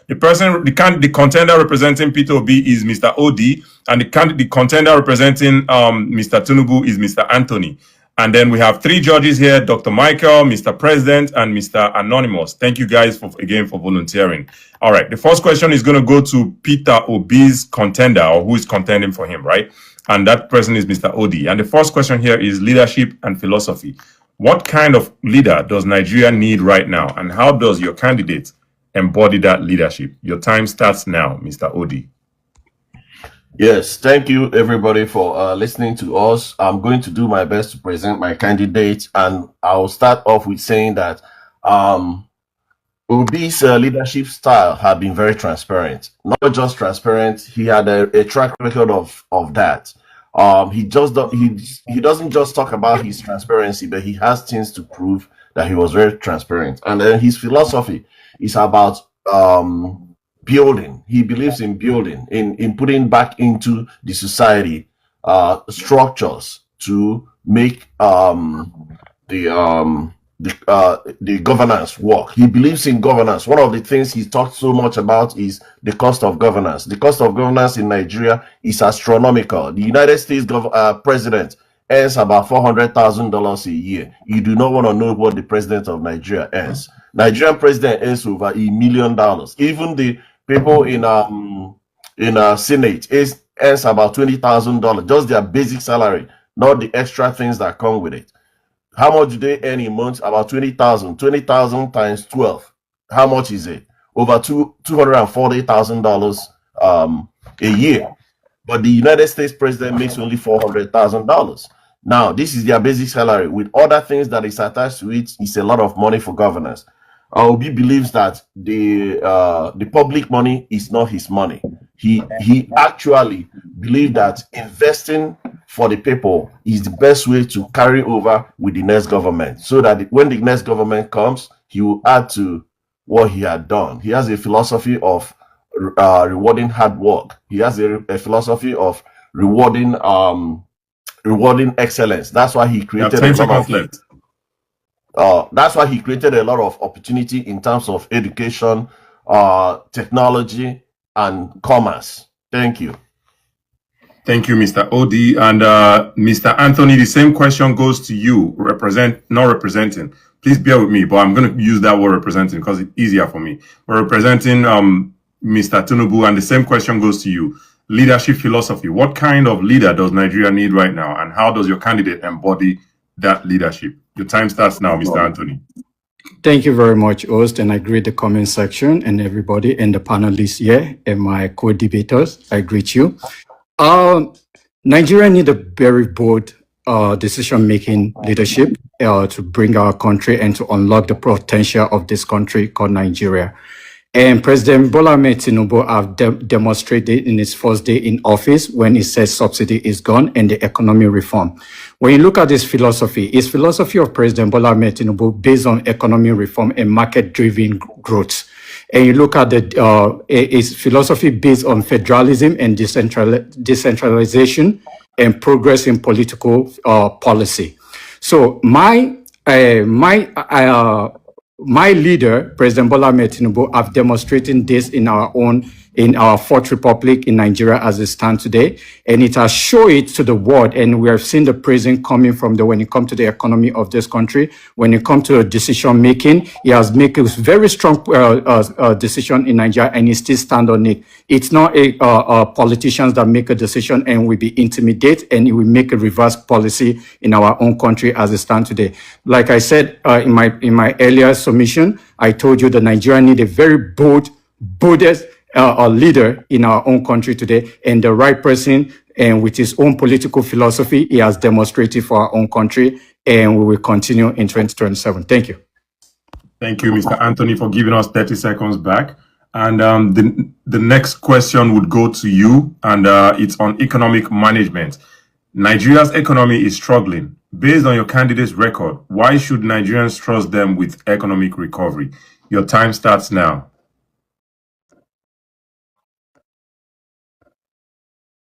The contender representing Peter Obi is Mr. Odi, and the contender representing Mr. Tinubu is Mr. Anthony. And then we have three judges here: Dr. Michael, Mr. President, and Mr. Anonymous. Thank you guys for volunteering. All right, the first question is going to go to Peter Obi's contender, or who is contending for him, right? And that person is Mr. Odi. And the first question here is leadership and philosophy. What kind of leader does Nigeria need right now, and how does your candidate embody that leadership? Your time starts now, Mr. Odi. Yes, thank you everybody for listening to us. I'm going to do my best to present my candidate, and I'll start off with saying that Obi's leadership style had been very transparent. Not just transparent, he had a track record of that. He doesn't just talk about his transparency, but he has things to prove that he was very transparent. And then his philosophy is about building. He believes in building, in putting back into the society structures to make the governance work. He believes in governance. One of the things he talked so much about is the cost of governance. The cost of governance in Nigeria is astronomical. The United States president earns about $400,000 a year. You do not want to know what the president of Nigeria earns. Nigerian president earns over $1 million. Even the people in Senate earns about $20,000, just their basic salary, not the extra things that come with it. How much do they earn in months? About 20,000. 20,000 times 12. How much is it? Over $240,000 a year. But the United States president makes only $400,000. Now, this is their basic salary. With other things that is attached to it, it's a lot of money for governance. Obi believes that the public money is not his money. He actually believes that investing for the people is the best way to carry over with the next government, so that when the next government comes, he will add to what he had done. He has a philosophy of rewarding hard work. He has a philosophy of rewarding excellence. That's why he created that's why he created a lot of opportunity in terms of education, technology, and commerce. Thank you. Thank you, Mr. Odi. And Mr. Anthony, the same question goes to you, not representing. Please bear with me, but I'm going to use that word representing because it's easier for me. We're representing Mr. Tinubu, and the same question goes to you. Leadership philosophy. What kind of leader does Nigeria need right now, and how does your candidate embody that leadership? Your time starts now, Mr. Anthony. Thank you very much, host, and I greet the comment section and everybody and the panelists here and my co-debaters. I greet you. Nigeria need a very bold decision-making leadership to bring our country and to unlock the potential of this country called Nigeria. And President Bola Ahmed Tinubu have demonstrated in his first day in office when he said subsidy is gone and the economy reform. When you look at his philosophy of President Bola Ahmed Tinubu based on economy reform and market-driven growth. And you look at his philosophy based on federalism and decentralization and progress in political policy. So my leader, President Bola Ahmed Tinubu, have demonstrated this in our fourth republic in Nigeria as it stands today, and it has shown it to the world. And we have seen the praising coming from when it comes to the economy of this country. When it comes to decision making, he has made a very strong decision in Nigeria, and he still stand on it. It's not politicians that make a decision and will be intimidated, and it will make a reverse policy in our own country as it stands today. Like I said in my earlier submission, I told you that Nigeria need a very boldest leader in our own country today, and the right person, and with his own political philosophy, he has demonstrated for our own country, and we will continue in 2027. Thank you. Thank you, Mr. Anthony, for giving us 30 seconds back. And the next question would go to you, and it's on economic management. Nigeria's economy is struggling. Based on your candidate's record, why should Nigerians trust them with economic recovery? Your time starts now.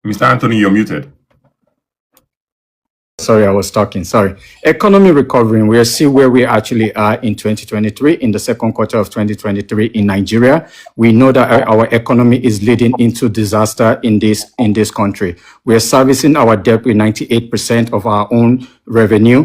Mr. Anthony, you're muted. sorry, I was talking. Sorry. Economy recovery. We see where we actually are in 2023, in the second quarter of 2023 in Nigeria. We know that our economy is leading into disaster in this country. We are servicing our debt with 98% of our own revenue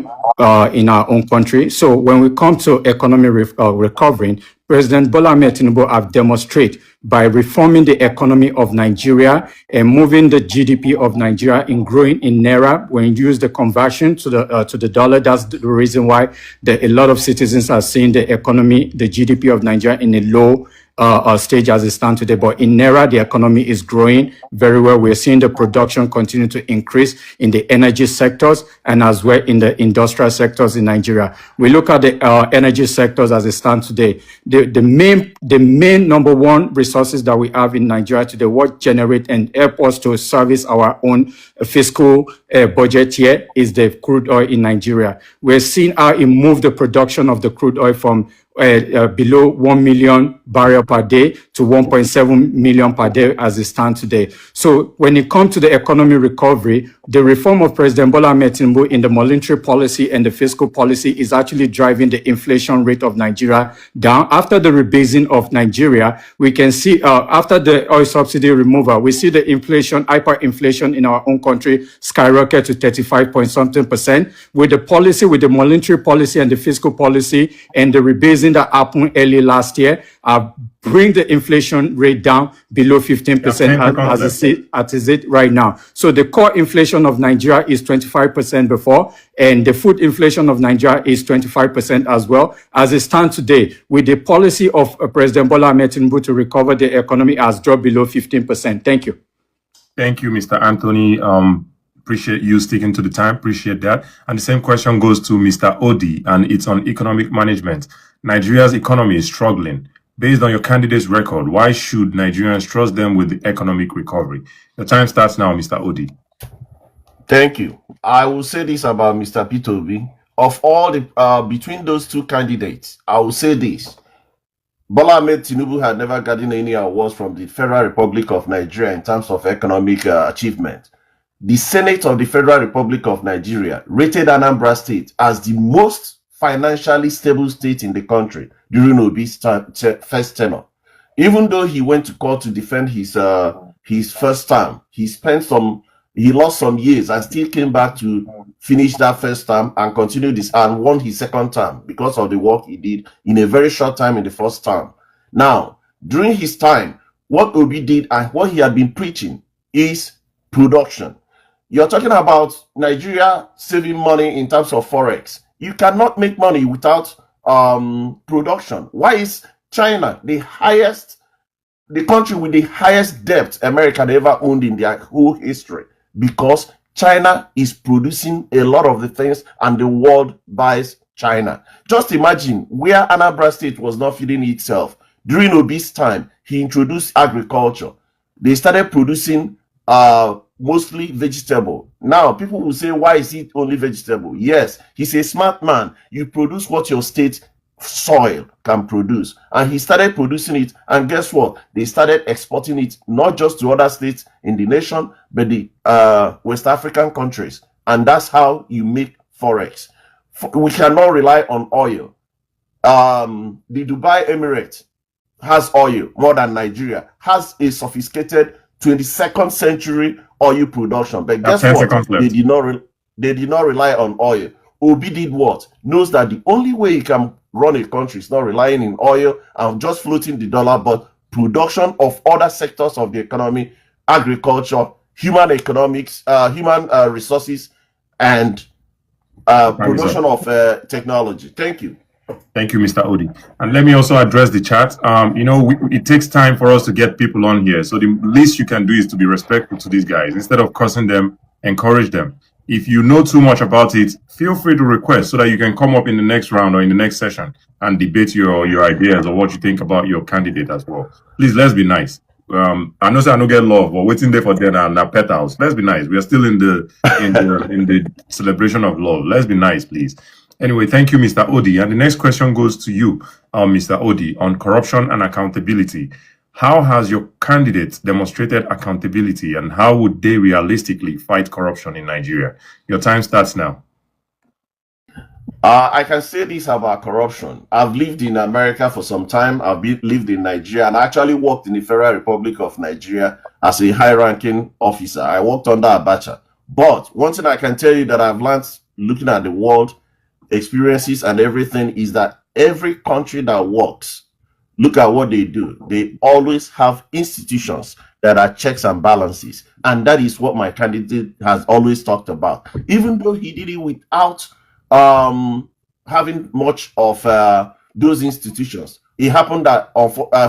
in our own country. So when we come to economy recovering, President Bola Ahmed Tinubu have demonstrated by reforming the economy of Nigeria and moving the GDP of Nigeria in growing in naira. When you use the conversion to the dollar, that's the reason why a lot of citizens are seeing the economy, the GDP of Nigeria in a low stage as it stands today. But in naira, the economy is growing very well. We're seeing the production continue to increase in the energy sectors and as well in the industrial sectors in Nigeria. We look at the energy sectors as it stands today. The main number one resources that we have in Nigeria today, what generate and help us to service our own fiscal budget here, is the crude oil in Nigeria. We're seeing how it moved the production of the crude oil from below 1 million barrel per day to 1.7 million per day as it stands today. So when it comes to the economy recovery, the reform of President Bola Ahmed Tinubu in the monetary policy and the fiscal policy is actually driving the inflation rate of Nigeria down. After the rebasing of Nigeria, we can see after the oil subsidy removal, we see the inflation, hyperinflation in our own country skyrocket to 35 point something percent. With the policy, with the monetary policy and the fiscal policy and the rebasing that happened early last year, bring the inflation rate down below 15% as it right now. So the core inflation of Nigeria is 25% before, and the food inflation of Nigeria is 25% as well. As it stands today, with the policy of President Bola Ahmed Tinubu to recover the economy has dropped below 15%. Thank you. Thank you, Mr. Anthony. Appreciate you sticking to the time. Appreciate that. And the same question goes to Mr. Odi, and it's on economic management. Nigeria's economy is struggling. Based on your candidate's record, why should Nigerians trust them with the economic recovery? The time starts now, Mr. Odi. Thank you. I will say this about Mr. P2B. Of all the between those two candidates, I will say this. Bola Ahmed Tinubu had never gotten any awards from the Federal Republic of Nigeria in terms of economic achievement. The Senate of the Federal Republic of Nigeria rated Anambra State as the most financially stable state in the country during Obi's first tenure. Even though he went to court to defend his first term, he lost some years and still came back to finish that first term and continued this and won his second term because of the work he did in a very short time in the first term. Now, during his time, what Obi did and what he had been preaching is production. You're talking about Nigeria saving money in terms of forex. You cannot make money without production. Why is China the country with the highest debt America ever owned in their whole history? Because China is producing a lot of the things and the world buys China. Just imagine where Anambra State was not feeding itself. During Obi's time, he introduced agriculture. They started producing mostly vegetable. Now, people will say, why is it only vegetable? Yes, he's a smart man. You produce what your state soil can produce. And he started producing it. And guess what? They started exporting it not just to other states in the nation, but the West African countries. And that's how you make forex. We cannot rely on oil. The Dubai Emirates has oil more than Nigeria, has a sophisticated 22nd century oil production. But guess what? They did not rely on oil. Obi did what? Knows that the only way he can run a country is not relying in oil and just floating the dollar, but production of other sectors of the economy, agriculture, human economics, human resources, and production of technology. Thank you. Thank you, Mr. Odi. And let me also address the chat. It takes time for us to get people on here. So the least you can do is to be respectful to these guys. Instead of cursing them, encourage them. If you know too much about it, feel free to request so that you can come up in the next round or in the next session and debate your ideas or what you think about your candidate as well. Please, let's be nice. I know I don't get love, but waiting there for dinner and pet house. Let's be nice. We are still in the celebration of love. Let's be nice, please. Anyway, thank you, Mr. Odi. And the next question goes to you, Mr. Odi, on corruption and accountability. How has your candidate demonstrated accountability, and how would they realistically fight corruption in Nigeria? Your time starts now. I can say this about corruption. I've lived in America for some time. Lived in Nigeria, and I actually worked in the Federal Republic of Nigeria as a high-ranking officer. I worked under Abacha. But one thing I can tell you that I've learned looking at the world experiences and everything is that every country that works, look at what they do. They always have institutions that are checks and balances. And that is what my candidate has always talked about. Even though he did it without having much of those institutions. It happened that,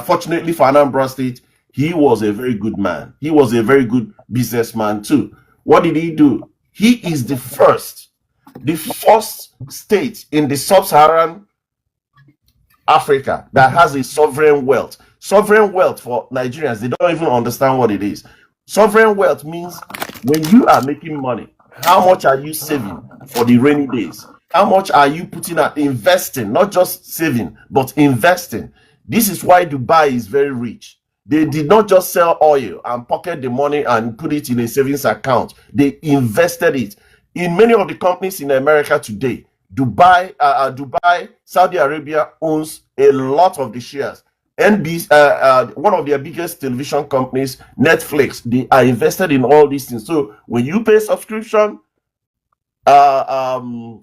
fortunately for Anambra State, he was a very good man. He was a very good businessman too. What did he do? He is the first state in the sub-Saharan Africa that has a sovereign wealth. Sovereign wealth for Nigerians, they don't even understand what it is. Sovereign wealth means when you are making money, how much are you saving for the rainy days? How much are you putting out investing, not just saving, but investing? This is why Dubai is very rich. They did not just sell oil and pocket the money and put it in a savings account. They invested it. In many of the companies in America today, Dubai, Saudi Arabia owns a lot of the shares. NBC, one of their biggest television companies, Netflix, they are invested in all these things. So when you pay subscription, Saudi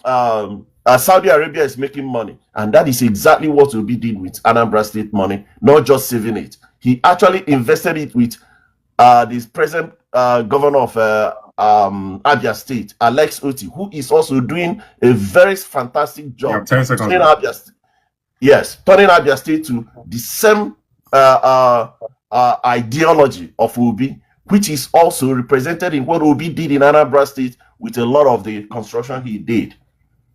Arabia is making money, and that is exactly what Obi did with Anambra State money, not just saving it. He actually invested it with this present governor of Abia State, Alex Oti, who is also doing a very fantastic job. 10 seconds. Turning Abia State to the same ideology of Obi, which is also represented in what Obi did in Anambra State with a lot of the construction he did.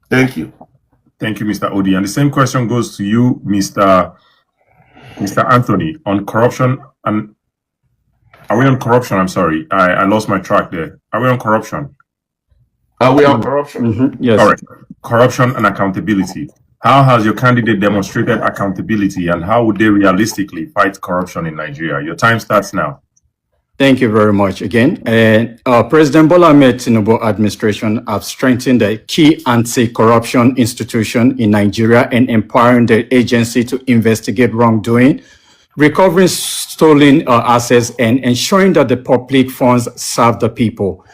Thank you. Thank you, Mr. Odi. And the same question goes to you, Mr. Anthony, on corruption. And are we on corruption? I'm sorry, I lost my track there. Are we on corruption? Are we on corruption? Mm-hmm. Yes. All right. Corruption and accountability. How has your candidate demonstrated accountability, and how would they realistically fight corruption in Nigeria? Your time starts now. Thank you very much again. And President Bola Ahmed Tinubu administration have strengthened the key anti-corruption institution in Nigeria and empowering the agency to investigate wrongdoing, recovering stolen assets, and ensuring that the public funds serve the people.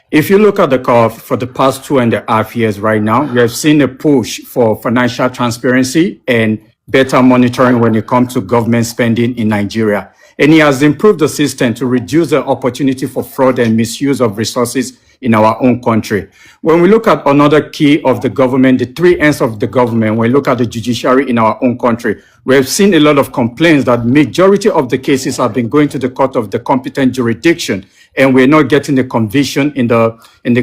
If you look at the curve for the past 2.5 years right now, we have seen a push for financial transparency and better monitoring when it comes to government spending in Nigeria. And he has improved the system to reduce the opportunity for fraud and misuse of resources in our own country. When we look at another key of the government, the three ends of the government, when we look at the judiciary in our own country, we have seen a lot of complaints that majority of the cases have been going to the court of the competent jurisdiction, and we're not getting the conviction in the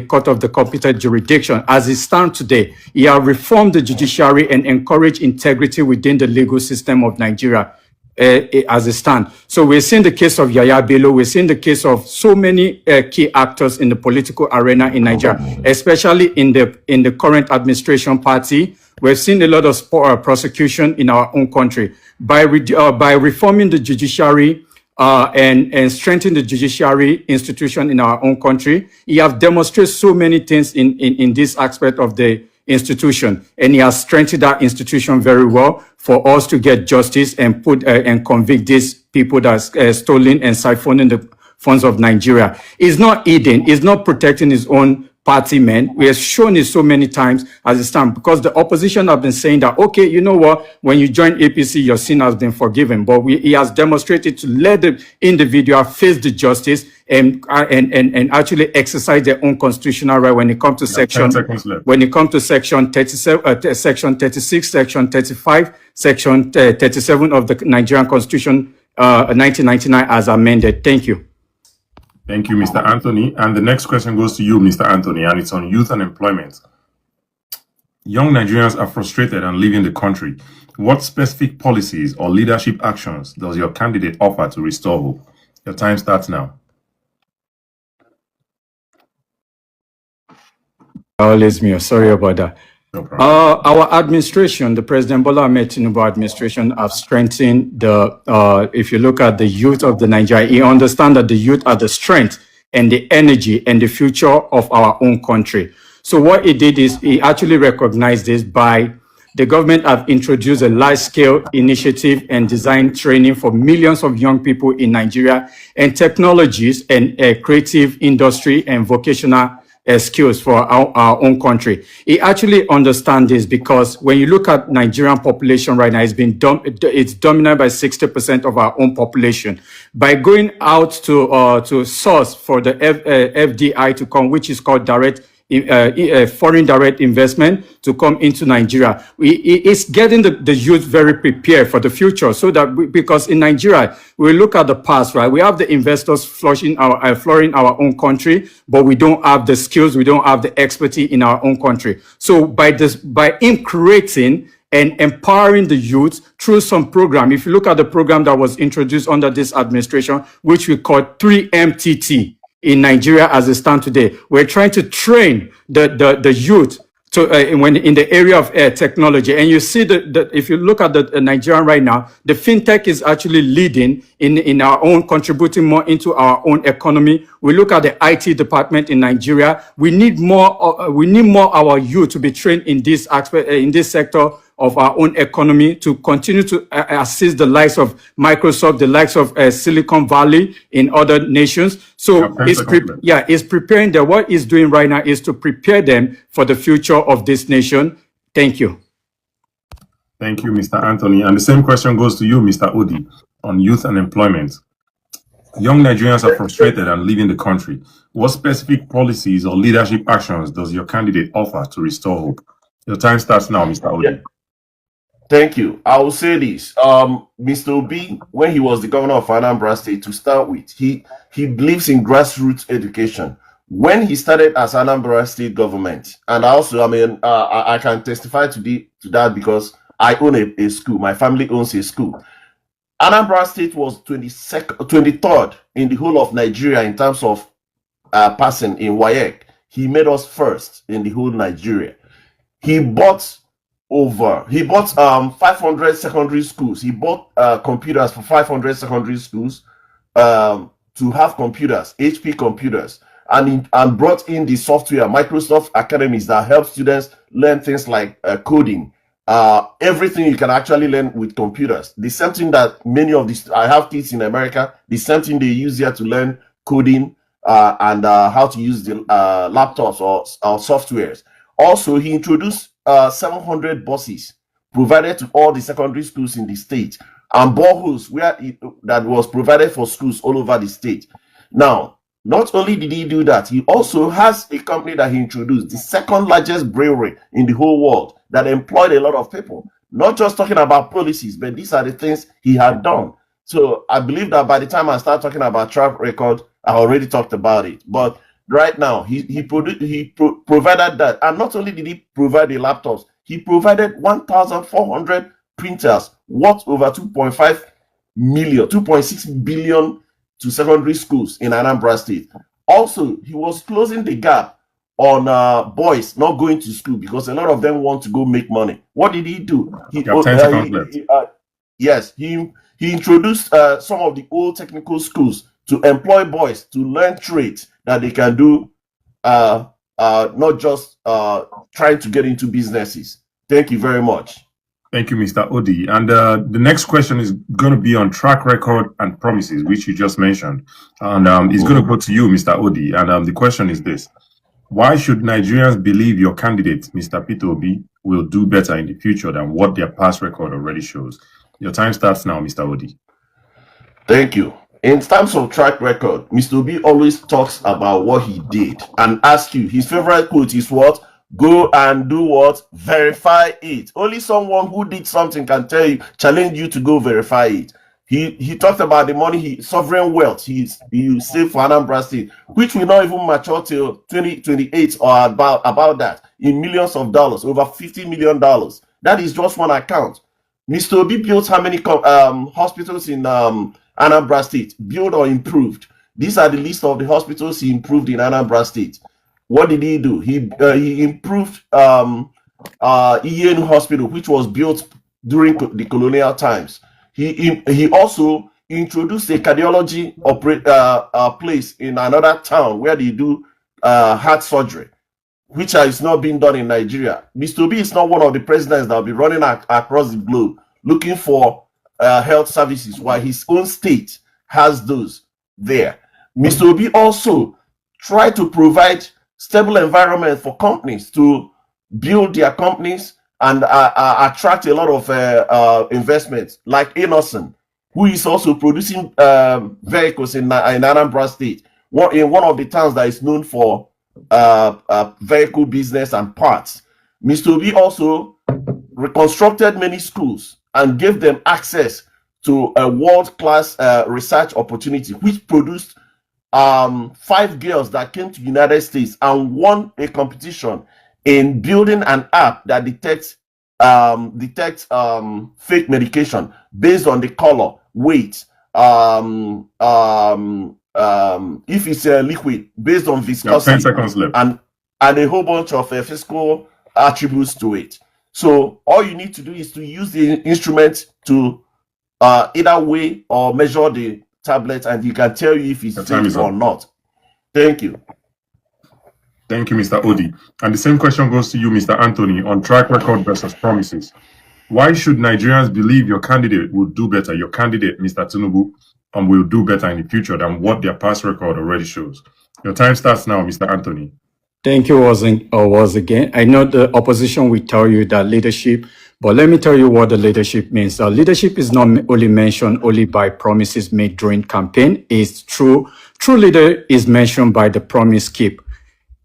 court of the competent jurisdiction. As it stands today, he has reformed the judiciary and encouraged integrity within the legal system of Nigeria. As it stands. So we're seeing the case of Yaya Bello, we're seeing the case of so many key actors in the political arena in Nigeria, especially in the current administration party. We've seen a lot of prosecution in our own country. By reforming the judiciary and strengthening the judiciary institution in our own country, he has demonstrated so many things in this aspect of the institution, and he has strengthened that institution very well for us to get justice and put and convict these people that's stolen and siphoning the funds of Nigeria. He's not eating, he's not protecting his own party men. We have shown it so many times as it stands, because the opposition have been saying that, okay, you know what, when you join APC, your sin has been forgiven. But he has demonstrated to let the individual face the justice and actually exercise their own constitutional right when it comes to section 37, section 36, section 35, section 37 of the Nigerian Constitution 1999 as amended. Thank you. Thank you, Mr. Anthony. And the next question goes to you, Mr. Anthony, and it's on youth and employment. Young Nigerians are frustrated and leaving the country. What specific policies or leadership actions does your candidate offer to restore hope? Your time starts now. Always me. Sorry about that. No problem. Our administration, the President Bola Ahmed Tinubu administration, have strengthened the. If you look at the youth of the Nigeria, you understand that the youth are the strength and the energy and the future of our own country. So what he did is he actually recognized this by the government have introduced a large-scale initiative and design training for millions of young people in Nigeria and technologies and creative industry and vocational skills for our own country. He actually understands this because when you look at Nigerian population right now, it's dominated by 60% of our own population. By going out to source for the FDI to come, which is called foreign direct investment to come into Nigeria. It's getting the youth very prepared for the future so that because in Nigeria, we look at the past, right? We have the investors flourishing our own country, but we don't have the skills, we don't have the expertise in our own country. So by him creating and empowering the youth through some program, if you look at the program that was introduced under this administration, which we call 3MTT, in Nigeria as it stands today. We're trying to train the youth to when in the area of technology. And you see that if you look at the Nigerian right now, the fintech is actually leading in our own, contributing more into our own economy. We look at the IT department in Nigeria. We need more our youth to be trained in this aspect, in this sector of our own economy to continue to assist the likes of Microsoft, the likes of Silicon Valley in other nations. So it's preparing them. What it's doing right now is to prepare them for the future of this nation. Thank you. Thank you, Mr. Anthony. And the same question goes to you, Mr. Odi, on youth and employment. Young Nigerians are frustrated and leaving the country. What specific policies or leadership actions does your candidate offer to restore hope? Your time starts now, Mr. Odi. Yeah. Thank you. I will say this. Mr. Obi, when he was the governor of Anambra State, to start with, he believes in grassroots education. When he started as Anambra State government, and also, I can testify to that because I own a school. My family owns a school. Anambra State was 23rd in the whole of Nigeria in terms of passing in WAEC. He made us first in the whole Nigeria. He bought 500 secondary schools. He bought computers for 500 secondary schools to have computers, HP computers, and brought in the software, Microsoft Academies that help students learn things like coding, everything you can actually learn with computers. The same thing that many of these, I have kids in America, the same thing they use here to learn coding and how to use the laptops or softwares. Also, he introduced 700 buses provided to all the secondary schools in the state and boreholes that was provided for schools all over the state. Now, not only did he do that, he also has a company that he introduced, the second largest brewery in the whole world that employed a lot of people. Not just talking about policies, but these are the things he had done. So I believe that by the time I start talking about track record, I already talked about it. But right now, he provided that. And not only did he provide the laptops, he provided 1,400 printers worth over 2.6 billion to secondary schools in Anambra State. Also, he was closing the gap on boys not going to school because a lot of them want to go make money. What did he do? He introduced some of the old technical schools to employ boys to learn trades that they can do, not just trying to get into businesses. Thank you very much. Thank you, Mr. Odi. And the next question is going to be on track record and promises, which you just mentioned. And it's going to go to you, Mr. Odi. And the question is this. Why should Nigerians believe your candidate, Mr. Peter Obi, will do better in the future than what their past record already shows? Your time starts now, Mr. Odi. Thank you. In terms of track record, Mr. Obi always talks about what he did and asks you, his favorite quote is what? Go and do what? Verify it. Only someone who did something can challenge you to go verify it. He talked about the money, sovereign wealth he saved for Anambra State, which will not even mature till 2028 or about that, in millions of dollars, over $50 million. That is just one account. Mr. Obi built how many hospitals in Anambra State? Built or improved? These are the list of the hospitals he improved in Anambra State. What did he do? He improved Iyenu Hospital, which was built during the colonial times. He also introduced a cardiology place in another town where they do heart surgery, which is not being done in Nigeria. Mr. Obi is not one of the presidents that will be running across the globe looking for health services, while his own state has those there. Mr. Obi also tried to provide stable environment for companies to build their companies and attract a lot of investments, like Innocent, who is also producing vehicles in Anambra State, in one of the towns that is known for vehicle business and parts. Mr. Obi also reconstructed many schools and gave them access to a world-class research opportunity, which produced 5 girls that came to the United States and won a competition in building an app that detects fake medication based on the color, weight, if it's a liquid, based on viscosity, 10 seconds left. and a whole bunch of physical attributes to it. So all you need to do is to use the instrument to either weigh or measure the tablet, and he can tell you if it's safe or not. Thank you. Thank you, Mr. Odi. And the same question goes to you, Mr. Anthony, on track record versus promises. Why should Nigerians believe your candidate will do better, your candidate, Mr. Tinubu, will do better in the future than what their past record already shows? Your time starts now, Mr. Anthony. Thank you once again. I know the opposition will tell you that leadership, but let me tell you what the leadership means. Leadership is not only mentioned only by promises made during campaign. It's true leader is mentioned by the promise keep.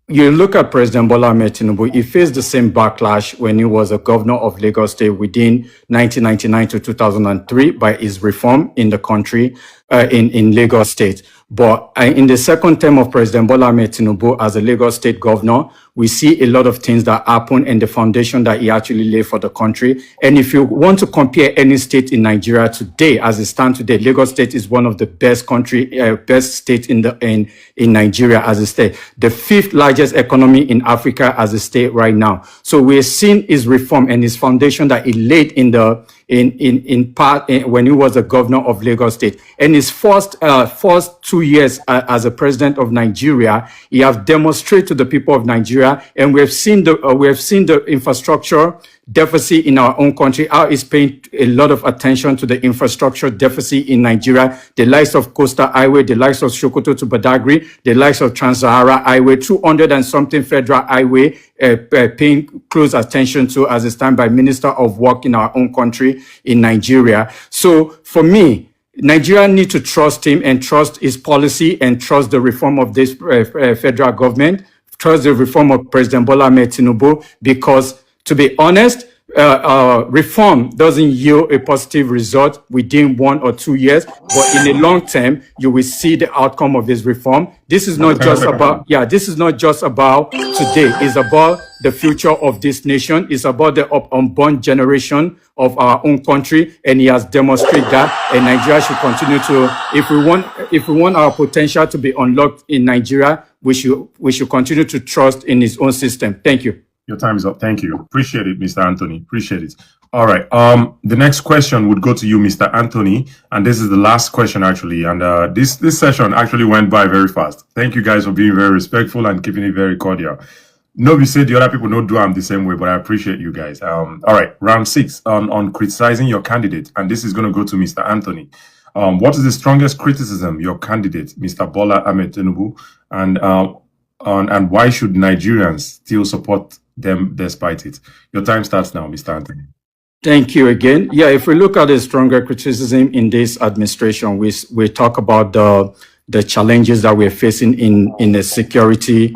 You look at President Bola Ahmed Tinubu, he faced the same backlash when he was a governor of Lagos State within 1999 to 2003 by his reform in the country, in Lagos State. But in the second term of President Bola Ahmed Tinubu as a Lagos State governor, we see a lot of things that happen and the foundation that he actually laid for the country. And if you want to compare any state in Nigeria today, as it stands today, Lagos State is one of the best states in Nigeria as a state, the 5th largest economy in Africa as a state right now. So we're seeing his reform and his foundation that he laid in part when he was a governor of Lagos State. And his first 2 years as a president of Nigeria, he has demonstrated to the people of Nigeria, and we have seen the infrastructure deficit in our own country. How is paying a lot of attention to the infrastructure deficit in Nigeria, the likes of Coastal Highway, the likes of Sokoto to Badagry, the likes of Trans-Sahara Highway, 200 and something federal highway, paying close attention to as a standby Minister of Work in our own country in Nigeria. So for me, Nigeria need to trust him and trust his policy and trust the reform of this federal government, trust the reform of President Bola Ahmed Tinubu, because to be honest, reform doesn't yield a positive result within 1 or 2 years, but in the long term, you will see the outcome of this reform. This is not just about, this is not just about today. It's about the future of this nation. It's about the unborn generation of our own country, and he has demonstrated that. And Nigeria should continue to, if we want our potential to be unlocked in Nigeria, we should continue to trust in his own system. Thank you. Your time is up. Thank you. Appreciate it, Mr. Anthony. Appreciate it. All right. The next question would go to you, Mr. Anthony, and this is the last question actually. And this session actually went by very fast. Thank you guys for being very respectful and keeping it very cordial. Nobody said the other people don't do them the same way, but I appreciate you guys. All right, round 6 on criticizing your candidate, and this is going to go to Mr. Anthony. What is the strongest criticism your candidate, Mr. Bola Ahmed Tinubu, and why should Nigerians still support them despite it? Your time starts now, Mr. Anthony. Thank you again. Yeah, if we look at the stronger criticism in this administration, we talk about the challenges that we're facing in the security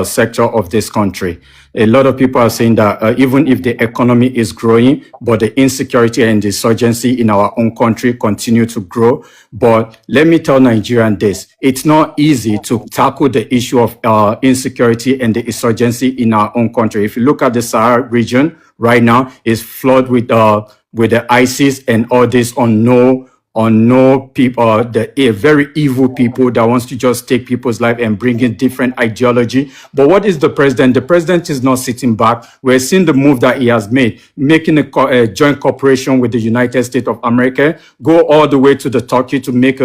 sector of this country. A lot of people are saying that even if the economy is growing, but the insecurity and insurgency in our own country continue to grow. But let me tell Nigerians this, it's not easy to tackle the issue of insecurity and the insurgency in our own country. If you look at the Sahara region right now, it's flooded with the ISIS and all this unknown on no people, very evil people that wants to just take people's life and bring in different ideology. But what is the president? The president is not sitting back. We're seeing the move that he has made, making a joint cooperation with the United States of America, go all the way to the Turkey to make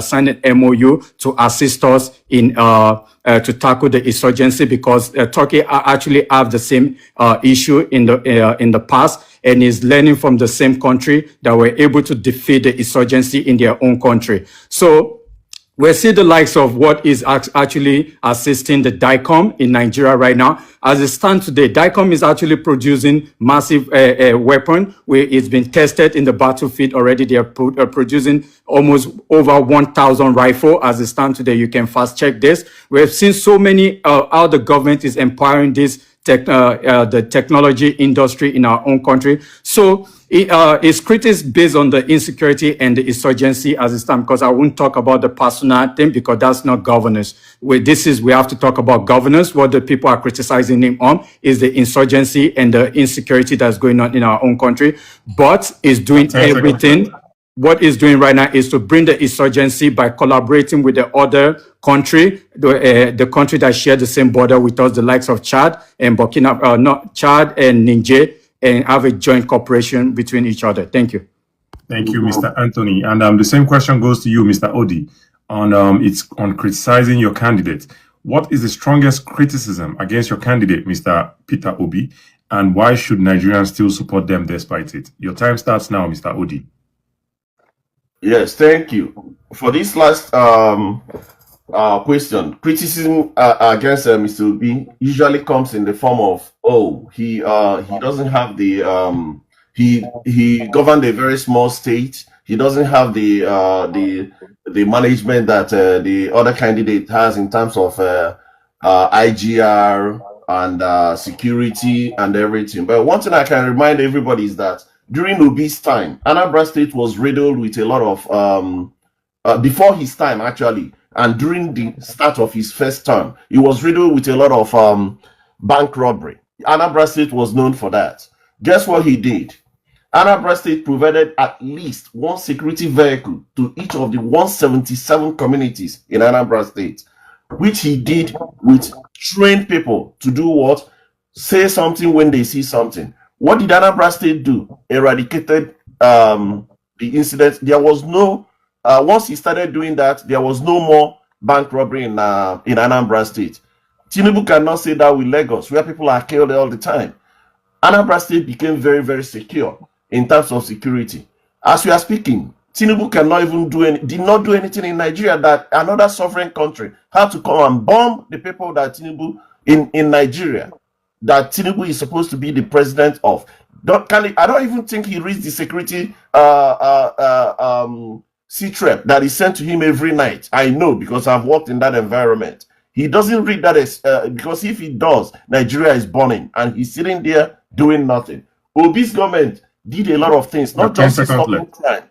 sign an MOU to assist us in to tackle the insurgency, because Turkey actually have the same issue in the past, and is learning from the same country that were able to defeat the insurgency in their own country. So we see the likes of what is actually assisting the DICOM in Nigeria right now. As it stands today, DICOM is actually producing massive weapon where it's been tested in the battlefield already. They are producing almost over 1,000 rifle. As it stands today, you can fast check this. We have seen so many how the government is empowering this the technology industry in our own country. So it's critics based on the insecurity and the insurgency as it stands, because I won't talk about the personal thing because that's not governance. We have to talk about governance. What the people are criticizing him on is the insurgency and the insecurity that's going on in our own country, but is doing everything. What it's doing right now is to bring the insurgency by collaborating with the other country, the country that share the same border with us, the likes of Chad and Chad and Niger, and have a joint cooperation between each other. Thank you. Thank you, Mr. Anthony. And the same question goes to you, Mr. Odi, on criticizing your candidate. What is the strongest criticism against your candidate, Mr. Peter Obi, and why should Nigerians still support them despite it? Your time starts now, Mr. Odi. Yes, thank you. For this last question, criticism against Mr. Obi usually comes in the form of, he doesn't have the he governed a very small state. He doesn't have the management that the other candidate has in terms of IGR and security and everything. But one thing I can remind everybody is that during Obi's time, Anambra State was riddled with a lot of, before his time actually, and during the start of his first term, he was riddled with a lot of bank robbery. Anambra State was known for that. Guess what he did? Anambra State provided at least one security vehicle to each of the 177 communities in Anambra State, which he did with trained people to do what? Say something when they see something. What did Anambra State do? Eradicated the incident. There was no, once he started doing that, there was no more bank robbery in Anambra State. Tinubu cannot say that with Lagos, where people are killed all the time. Anambra State became very, very secure in terms of security. As we are speaking, Tinubu cannot even did not do anything in Nigeria that another sovereign country had to come and bomb the people that Tinubu in Nigeria, that Tinubu is supposed to be the president of. I don't even think he reads the security C-trap that is sent to him every night. I know, because I've worked in that environment. He doesn't read that because if he does, Nigeria is burning, and he's sitting there doing nothing. Obi's government did a lot of things, not just stopping crime.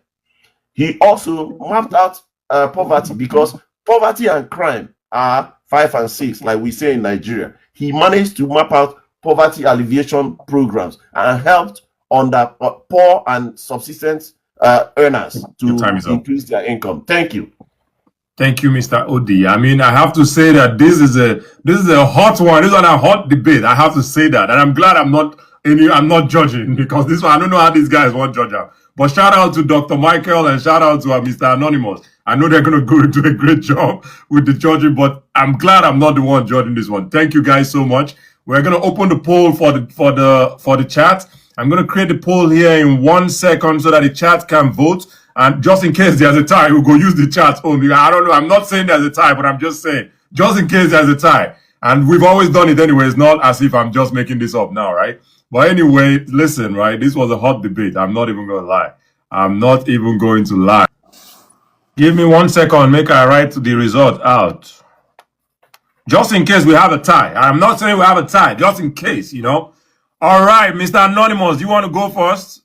He also mapped out poverty, because poverty and crime are 5 and 6, like we say in Nigeria. He managed to map out poverty alleviation programs and helped on the poor and subsistence earners to increase their income. Thank you. Thank you, Mr. Odi. I mean, I have to say that this is a hot one. This is a hot debate. I have to say that, and I'm glad I'm not judging, because this one I don't know how these guys want to judge out. But shout out to Dr. Michael and shout out to Mr. Anonymous. I know they're going to go do a great job with the judging, but I'm glad I'm not the one judging this one. Thank you guys so much. We're going to open the poll for the chat. I'm going to create the poll here in 1 second so that the chat can vote. And just in case there's a tie, we'll go use the chat only. I don't know. I'm not saying there's a tie, but I'm just saying, just in case there's a tie. And we've always done it anyway. It's not as if I'm just making this up now, right? But anyway, listen, right? This was a hot debate. I'm not even going to lie. I'm not even going to lie. Give me 1 second. Make I write the result out. Just in case we have a tie. I'm not saying we have a tie. Just in case, you know. All right, Mr. Anonymous, you want to go first?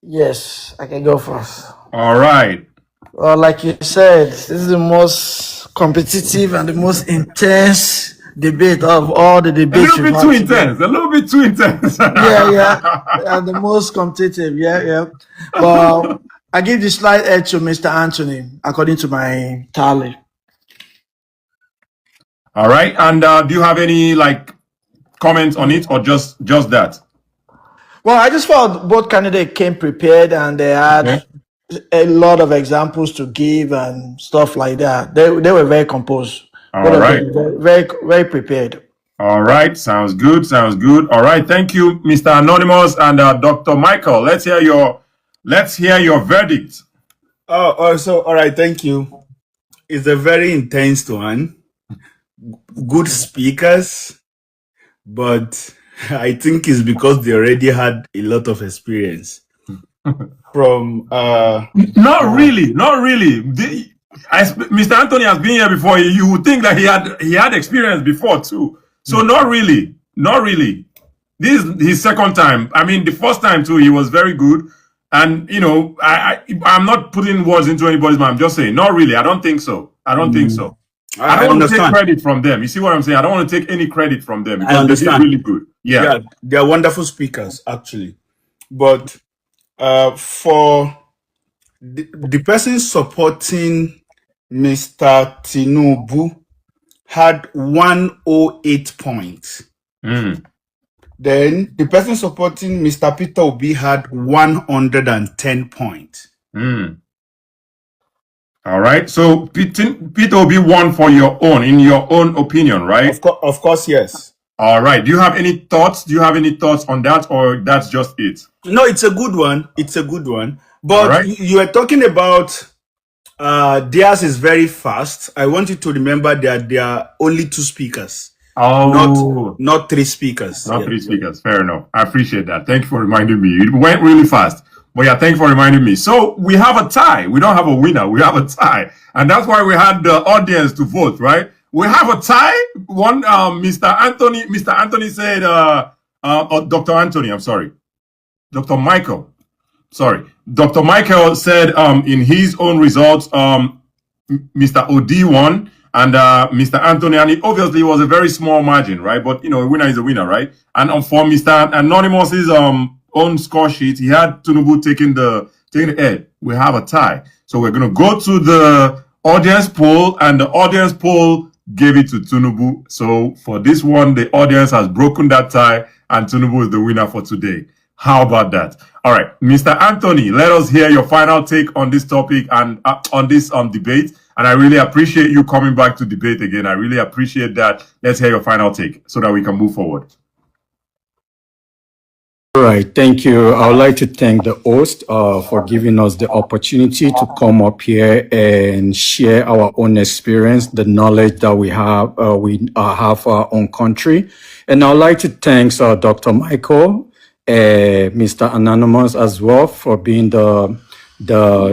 Yes, I can go first. All right. Well, like you said, this is the most competitive and the most intense debate of all the debates. A little bit too intense. A little bit too intense. Yeah, and the most competitive. Yeah. But I give the slight edge to Mr. Anthony, according to my tally. All right. And do you have any comments on it, or just that? Well, I just felt both candidates came prepared and they had a lot of examples to give and stuff like that. They were very composed. All right. Very, very prepared. All right. Sounds good. Sounds good. All right. Thank you, Mr. Anonymous and Dr. Michael. Let's hear your verdict. So all right. Thank you. It's a very intense one. Good speakers, but I think it's because they already had a lot of experience. From Not really. Mr. Anthony has been here before. You would think that he had experience before too. So not really. This is his second time. I mean, the first time too, he was very good. And I'm not putting words into anybody's mouth. I'm just saying, not really. I don't think so. I don't want to take credit from them. You see what I'm saying? I don't want to take any credit from them because I understand. they did really good. Yeah, they are wonderful speakers, actually. But for the person supporting Mr. Tinubu had 108 points. Then the person supporting Mr. Peter Obi had 110 points. All right. So Peter Obi won in your own opinion, right? Of course, yes. All right. Do you have any thoughts? On that, or that's just it? No, it's a good one. But you were talking about theirs is very fast. I want you to remember that there are only 2 speakers. Oh, not 3 speakers. Not 3 speakers. Fair enough. I appreciate that. Thank you for reminding me. It went really fast. But yeah, thank you for reminding me. So we have a tie. We don't have a winner. We have a tie. And that's why we had the audience to vote, right? We have a tie. One, Mr. Anthony said, Dr. Anthony, I'm sorry. Dr. Michael. Sorry. Dr. Michael said in his own results, Mr. OD won and Mr. Anthony, and it obviously was a very small margin, right? But, a winner is a winner, right? And for Mr. Anonymous's own score sheet, he had Tinubu taking the head. We have a tie. So we're going to go to the audience poll, and the audience poll gave it to Tinubu. So for this one, the audience has broken that tie, and Tinubu is the winner for today. How about that? All right, Mr. Anthony, let us hear your final take on this topic and on this debate. And I really appreciate you coming back to debate again. I really appreciate that. Let's hear your final take so that we can move forward. All right, thank you. I would like to thank the host for giving us the opportunity to come up here and share our own experience, the knowledge that we have for our own country. And I would like to thank Dr. Michael, Mr. Anonymous as well for being the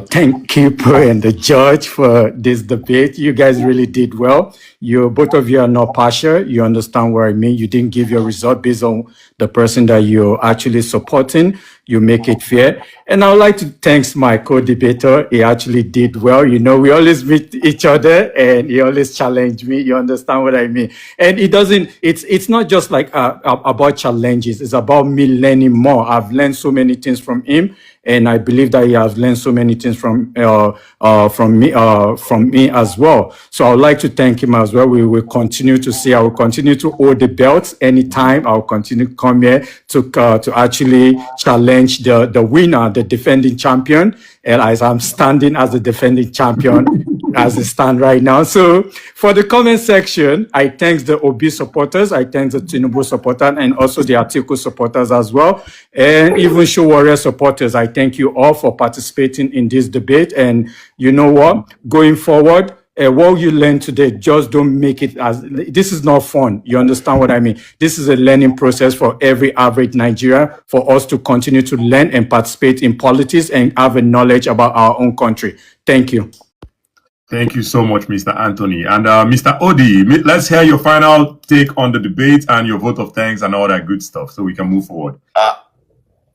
timekeeper and the judge for this debate. You guys really did well. Both of you are not partial. You understand what I mean. You didn't give your result based on the person that you're actually supporting. You make it fair. And I would like to thank my co-debater. He actually did well. We always meet each other and he always challenged me. You understand what I mean? And it's not just like about challenges. It's about me learning more. I've learned so many things from him. And I believe that he has learned so many things from me as well. So I would like to thank him as well. We will continue to see. I will continue to hold the belts anytime. I will continue to come here to actually challenge the winner, the defending champion. And as I'm standing as the defending champion, as I stand right now. So for the comment section, I thank the OB supporters, I thank the Tinubu supporters, and also the Atiku supporters as well, and even Show Warrior supporters. I thank you all for participating in this debate. And you know what? Going forward, what you learn today, just don't make it as, this is not fun. You understand what I mean? This is a learning process for every average Nigerian, for us to continue to learn and participate in politics and have a knowledge about our own country. Thank you. Thank you so much, Mr. Anthony. And Mr. Odi, let's hear your final take on the debate and your vote of thanks and all that good stuff so we can move forward.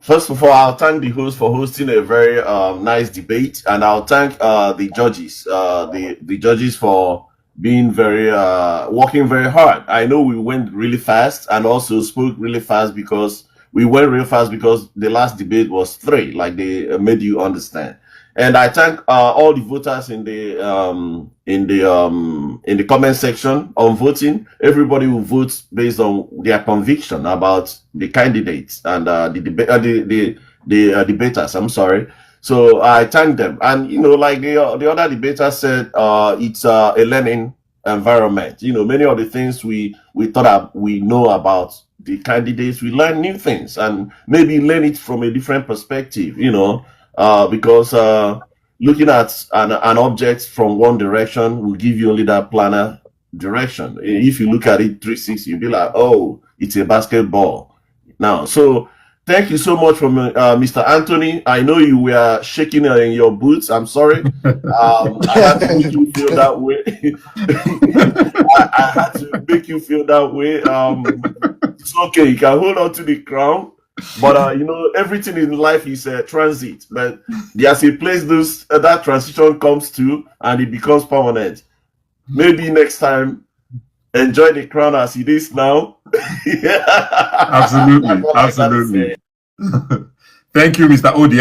First of all, I'll thank the host for hosting a very nice debate, and I'll thank the judges, the judges for being working very hard. I know we went really fast and also spoke really fast because the last debate was 3, like they made you understand. And I thank all the voters in the comment section on voting. Everybody who votes based on their conviction about the candidates and the debaters. I'm sorry. So I thank them. And you know, like the other debater said, it's a learning environment. You know, many of the things we thought we know about the candidates, we learn new things and maybe learn it from a different perspective. You know. Because looking at an object from one direction will give you only that planar direction. If you look at it 360, you'll be like, oh, it's a basketball. Now, so thank you so much from Mr. Anthony. I know you were shaking in your boots. I'm sorry. I had to make you feel that way. I had to make you feel that way. It's okay. You can hold on to the crown. But you know, everything in life is a transit. But there's a place that transition comes to, and it becomes permanent. Maybe next time, enjoy the crown as it is now. Absolutely, absolutely. Thank you, Mr. Odi.